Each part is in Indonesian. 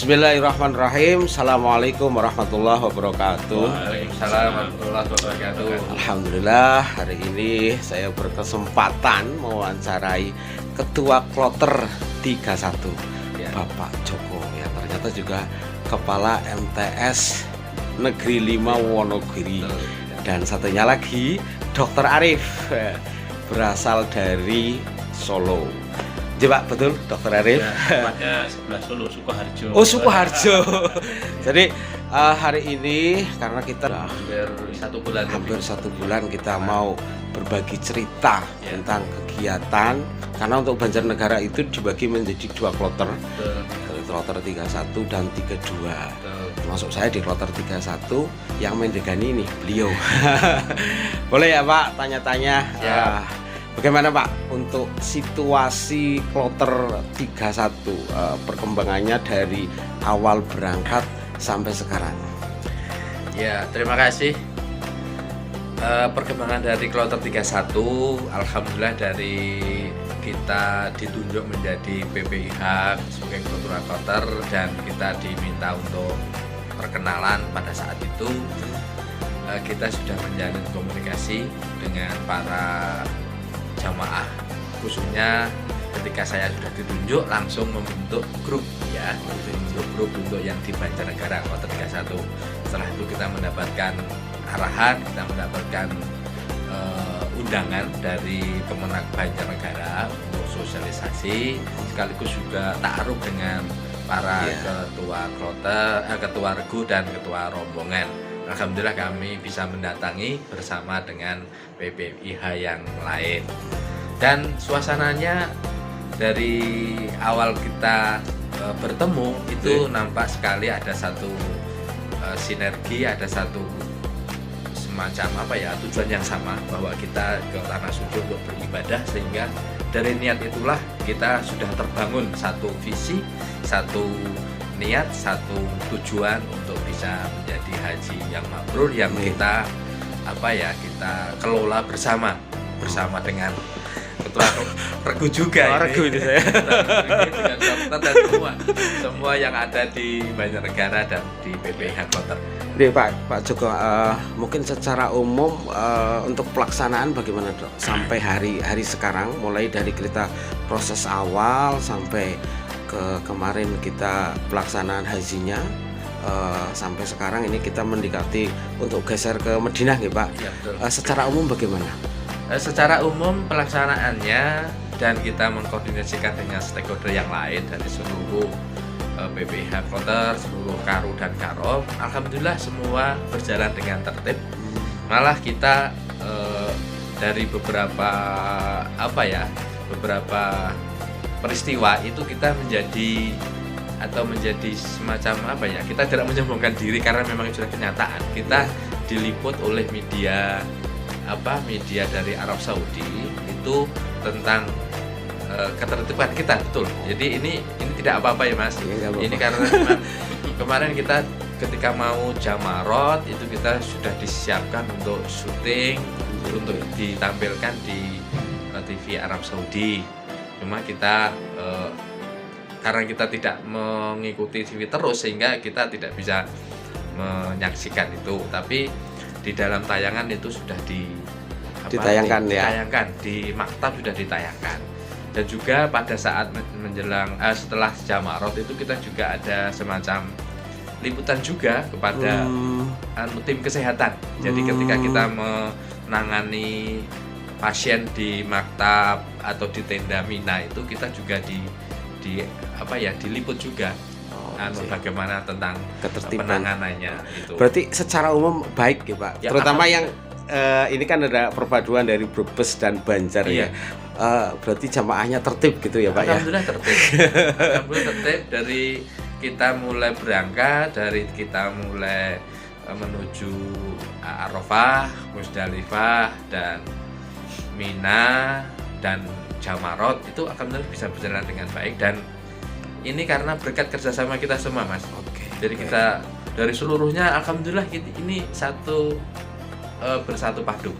Bismillahirrahmanirrahim. Assalamualaikum warahmatullahi wabarakatuh. Waalaikumsalam warahmatullahi wabarakatuh. Alhamdulillah, hari ini saya berkesempatan mewawancarai Ketua Kloter 31 Ya. Bapak Joko, yang ternyata juga Kepala MTS Negeri 5 Wonogiri. Dan satunya lagi Dr. Arif, berasal dari Solo. Pak, betul Dr. Arif? Ya, tempatnya sebelah Solo, Sukoharjo. Oh, Sukoharjo. Jadi hari ini karena kita hampir satu bulan kita mau berbagi cerita tentang kegiatan, karena untuk Banjarnegara itu dibagi menjadi dua kloter, kloter 31 dan 32. Termasuk saya di kloter 31 yang mendegani ini beliau. Boleh ya Pak tanya-tanya? Bagaimana Pak untuk situasi kloter 31, perkembangannya dari awal berangkat sampai sekarang? Ya, terima kasih. Perkembangan dari kloter 31, alhamdulillah dari kita ditunjuk menjadi PPIH sebagai ketua kloter dan kita diminta untuk perkenalan pada saat itu. Kita sudah menjalin komunikasi dengan para jamaah, khususnya ketika saya sudah ditunjuk langsung membentuk grup grup untuk yang di Banjarnegara kloter 31. Setelah itu kita mendapatkan arahan, kita mendapatkan undangan dari Kemenak Banjarnegara untuk sosialisasi, sekaligus juga ta'aruf dengan para ketua kloter, ketua regu dan ketua rombongan. Alhamdulillah kami bisa mendatangi bersama dengan PPIH yang lain. Dan suasananya dari awal kita bertemu itu nampak sekali ada satu sinergi, ada satu semacam tujuan yang sama, bahwa kita ke tanah suci untuk beribadah, sehingga dari niat itulah kita sudah terbangun satu visi, satu niat, satu tujuan untuk bisa menjadi haji yang mabrur yang kita kelola bersama dengan ketua regu juga. Regu ini saya. Dengan dokter dan semua yang ada di Banjarnegara dan di PPIH Kloter. Jadi Pak Joko, mungkin secara umum untuk pelaksanaan bagaimana Dok? Sampai hari sekarang, mulai dari kita proses awal sampai kemarin kita pelaksanaan hajinya, sampai sekarang ini kita mendekati untuk geser ke Madinah ya Pak. Ya, betul. Secara umum bagaimana? Secara umum pelaksanaannya, dan kita mengkoordinasikan dengan stakeholder yang lain dari seluruh PPIH Kloter, seluruh Karu dan Karom, alhamdulillah semua berjalan dengan tertib. Malah kita dari beberapa peristiwa itu kita menjadi semacam kita tidak menyombongkan diri, karena memang sudah kenyataan. Kita diliput oleh media dari Arab Saudi itu tentang ketertiban kita, betul. Jadi ini tidak apa-apa ya Mas. Ini karena memang kemarin kita ketika mau Jamarot itu kita sudah disiapkan untuk syuting, untuk ditampilkan di TV Arab Saudi. Cuma kita karena kita tidak mengikuti TV terus, sehingga kita tidak bisa menyaksikan itu. Tapi di dalam tayangan itu sudah ditayangkan di maktab, sudah ditayangkan. Dan juga pada saat menjelang setelah Jamarot itu kita juga ada semacam liputan juga kepada tim kesehatan. Jadi ketika kita menangani pasien di maktab atau di tenda Mina itu, kita juga diliput juga bagaimana tentang ketertiban penanganannya itu. Berarti secara umum baik ya Pak, terutama yang ini kan ada perpaduan dari Brebes dan Banjar ya. Berarti jamaahnya tertib gitu ya Pak ya? Alhamdulillah tertib. Alhamdulillah tertib, dari kita mulai berangkat, dari kita mulai menuju Arafah, Musdalifah dan Mina dan Jamarot itu alhamdulillah bisa berjalan dengan baik. Dan ini karena berkat kerjasama kita semua Mas. Jadi kita dari seluruhnya alhamdulillah ini bersatu padu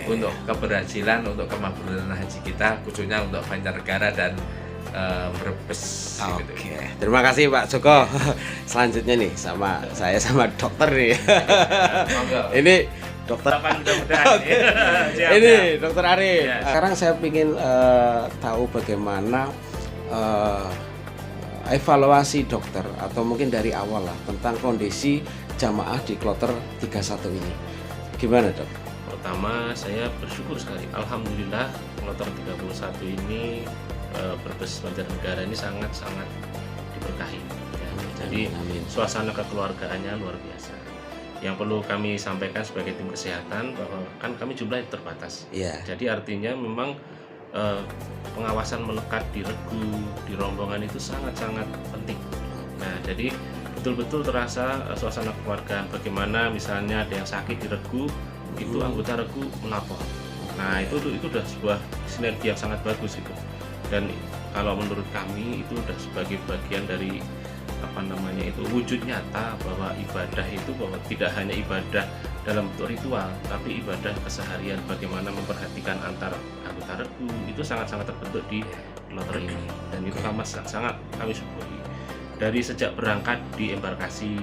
untuk keberhasilan, untuk kemakburan haji kita, khususnya untuk Banjarnegara dan Brebes. Oke, Gitu. terima kasih Pak Joko. Selanjutnya nih sama saya sama dokter nih. Ini dokter. Mudah-mudahan Ini dokter Arif. Ya. Sekarang saya ingin tahu bagaimana evaluasi dokter atau mungkin dari awal lah tentang kondisi jamaah di kloter 31 ini. Gimana dok? Pertama saya bersyukur sekali, alhamdulillah kloter 31 ini Brebes Banjarnegara ini sangat-sangat diberkahi ya. Jadi Amin. suasana kekeluargaannya luar biasa. Yang perlu kami sampaikan sebagai tim kesehatan bahwa kan kami jumlahnya terbatas. Iya. Jadi artinya memang pengawasan melekat di regu, di rombongan itu sangat-sangat penting. Nah, jadi betul-betul terasa suasana kekeluargaan. Bagaimana misalnya ada yang sakit di regu, itu anggota regu melapor. Nah, itu udah sebuah sinergi yang sangat bagus itu. Dan kalau menurut kami itu udah sebagai bagian dari wujud nyata bahwa ibadah itu bahwa tidak hanya ibadah dalam bentuk ritual, tapi ibadah keseharian, bagaimana memperhatikan antar anggota regu itu sangat-sangat terbentuk di kloter ini, dan itu sangat kami syukuri. Dari sejak berangkat di embarkasi,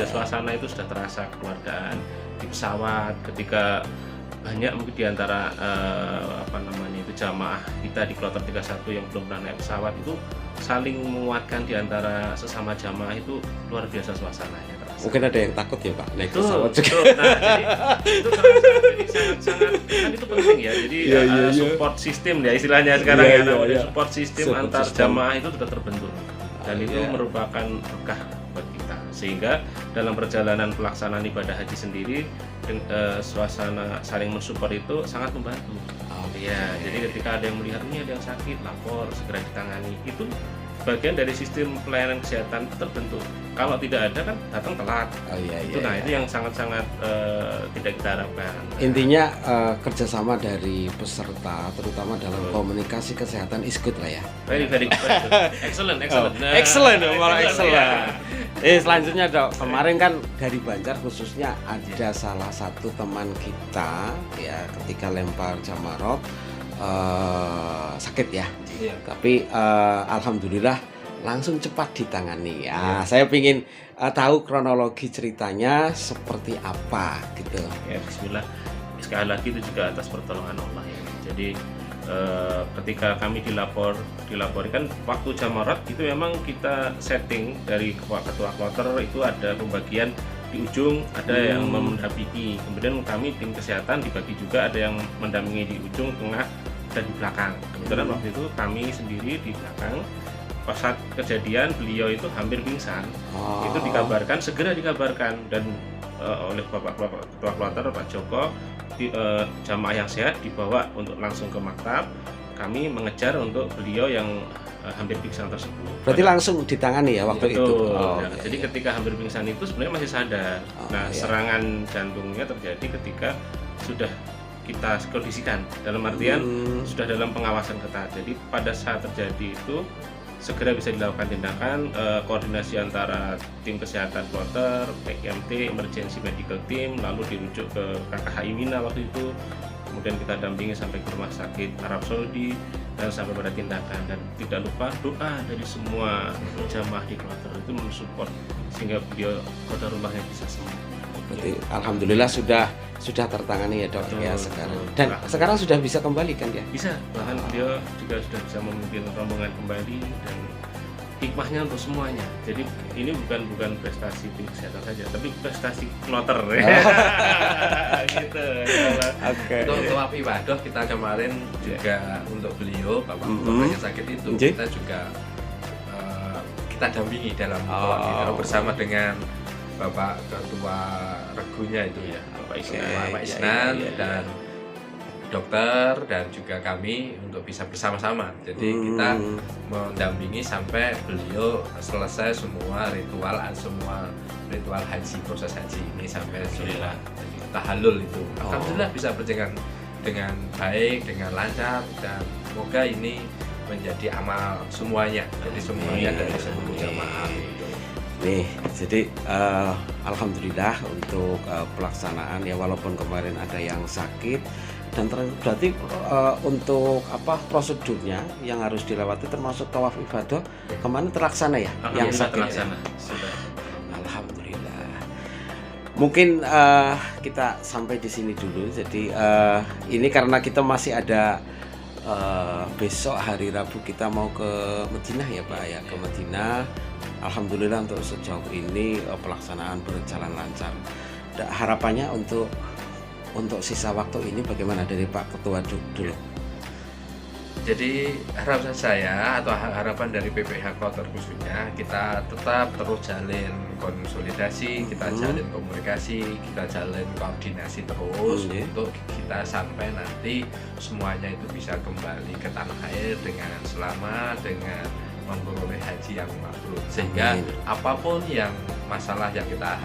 suasana itu sudah terasa kekeluargaan. Di pesawat ketika banyak mungkin diantara jamaah kita di kloter 31 yang belum pernah naik pesawat itu saling menguatkan diantara sesama jamaah, itu luar biasa suasananya terasa. Mungkin ada yang takut ya Pak naik Betul, pesawat juga. betul. Nah, jadi itu terasa jadi sangat kan itu penting ya. Jadi support system ya istilahnya sekarang support system antar jamaah itu sudah terbentuk. Dan itu merupakan berkah buat kita, sehingga dalam perjalanan pelaksanaan ibadah haji sendiri suasana saling mensupport itu sangat membantu. Jadi ketika ada yang melihat ini ada yang sakit, lapor segera ditangani. Itu bagian dari sistem pelayanan kesehatan terbentuk. Kalau tidak ada kan datang telat. Itu yang sangat-sangat tidak kita harapkan. Intinya kerjasama dari peserta, terutama dalam komunikasi kesehatan is good lah ya. Very good. Excellent. Excellent. Selanjutnya dok, kemarin kan dari Banjar khususnya ada salah satu teman kita ya ketika lempar jamarot sakit ya. Tapi alhamdulillah langsung cepat ditangani ya. Saya ingin tahu kronologi ceritanya seperti apa gitu. Bismillah. Sekali lagi itu juga atas pertolongan Allah ya. Jadi ketika kami dilaporkan waktu jamarat itu memang kita setting dari ketua kloter itu ada pembagian di ujung, ada yang mendampingi. Kemudian kami tim kesehatan dibagi juga, ada yang mendampingi di ujung, tengah, dan di belakang. Kebetulan waktu itu kami sendiri di belakang. Pas saat kejadian beliau itu hampir pingsan. Itu segera dikabarkan dan oleh Bapak Ketua Kloter Pak Joko, jamaah yang sehat dibawa untuk langsung ke maktab. Kami mengejar untuk beliau yang hampir pingsan tersebut. Berarti langsung ditangani ya waktu itu. Jadi ketika hampir pingsan itu sebenarnya masih sadar. Serangan jantungnya terjadi ketika sudah kita kondisikan, dalam artian sudah dalam pengawasan ketat. Jadi pada saat terjadi itu segera bisa dilakukan tindakan koordinasi antara tim kesehatan kloter, PMT, emergency medical team, lalu dirujuk ke KKHI Mina waktu itu. Kemudian kita dampingi sampai ke rumah sakit Arab Saudi dan sampai pada tindakan. Dan tidak lupa doa dari semua jamaah di kloter itu mensupport sehingga beliau qadarullah bisa sembuh. Berarti alhamdulillah sudah tertangani ya dok ya sekarang. Dan sekarang sudah bisa kembali kan ya? Bisa, bahkan beliau juga sudah bisa memimpin rombongan kembali, dan hikmahnya untuk semuanya. Jadi ini bukan prestasi tim kesehatan saja, tapi prestasi kloter. Gitu. Untuk Pak Ibadah kita kemarin juga untuk beliau Bapak yang sakit itu kita juga kita dampingi dalam bersama dengan Bapak Ketua Regunya itu ya, Pak Isnan dan dokter dan juga kami untuk bisa bersama-sama. Jadi kita mendampingi sampai beliau selesai semua ritual haji, proses haji ini sampai semua tahallul itu. Alhamdulillah bisa berjalan dengan baik, dengan lancar, dan semoga ini menjadi amal semuanya. Jadi semuanya dari seluruh jamaah. Nih, jadi alhamdulillah untuk pelaksanaan ya, walaupun kemarin ada yang sakit, Dan berarti untuk prosedurnya yang harus dilewati termasuk tawaf ibadah kemana terlaksana ya? Yang sakit terlaksana. Sudah. Alhamdulillah. Mungkin kita sampai di sini dulu. Jadi ini karena kita masih ada besok hari Rabu kita mau ke Madinah ya Pak ya, ke Madinah. Alhamdulillah untuk sejauh ini pelaksanaan berjalan lancar. Harapannya untuk sisa waktu ini bagaimana dari Pak Ketua dulu? Jadi harapan saya atau harapan dari PPIH Kloter khususnya, kita tetap terus jalin konsolidasi, kita jalin komunikasi, kita jalin koordinasi terus untuk kita sampai nanti semuanya itu bisa kembali ke tanah air dengan selamat, dengan memperoleh haji yang mabrur, sehingga apapun yang masalah yang kita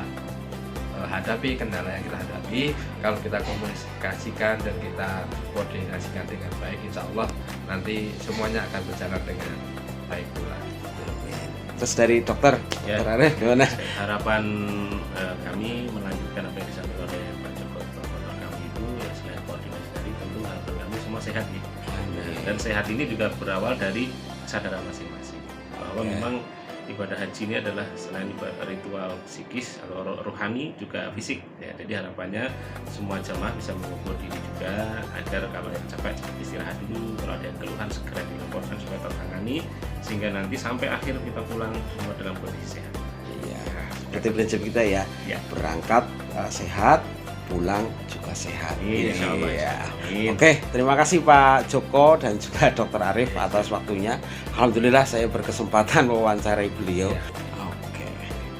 hadapi, kendala yang kita hadapi, kalau kita komunikasikan dan kita koordinasikan dengan baik, insya Allah nanti semuanya akan berjalan dengan baik pula. Terus dari dokter Arif gimana? Harapan kami melanjutkan apa yang disampaikan oleh Pak Joko kami itu ya, selain koordinasi tadi, tentu harapan kami semua sehat ya. Dan sehat ini juga berawal dari kesadaran masing-masing bahwa memang ibadah haji ini adalah selain ibadah ritual psikis atau rohani juga fisik ya. Jadi harapannya semua jamaah bisa mengukur diri juga agar kalau yang capek istirahat dulu, kalau ada yang keluhan segera dilaporkan supaya tertangani sehingga nanti sampai akhir kita pulang semua dalam kondisi sehat. Iya, seperti prinsip kita ya, berangkat sehat, pulang juga sehat. Insyaallah. Ya. Oke, terima kasih Pak Joko dan juga Dr. Arif atas waktunya. Alhamdulillah saya berkesempatan mewawancarai beliau. Oke,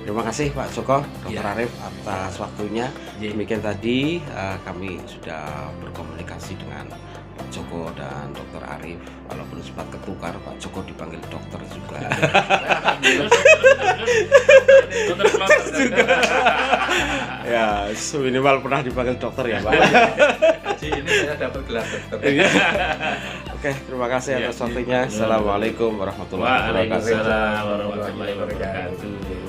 terima kasih Pak Joko, Dr. Arif atas waktunya. Demikian tadi kami sudah berkomunikasi dengan Pak Joko dan Dr. Arif. Walaupun sempat ketukar, Pak Joko dipanggil dokter juga. Ya, minimal pernah dipanggil dokter ya Pak. Haji ini saya dapat gelar dokter. Oke, terima kasih atas waktunya. Assalamualaikum warahmatullahi wabarakatuh. Waalaikumsalam warahmatullahi wabarakatuh.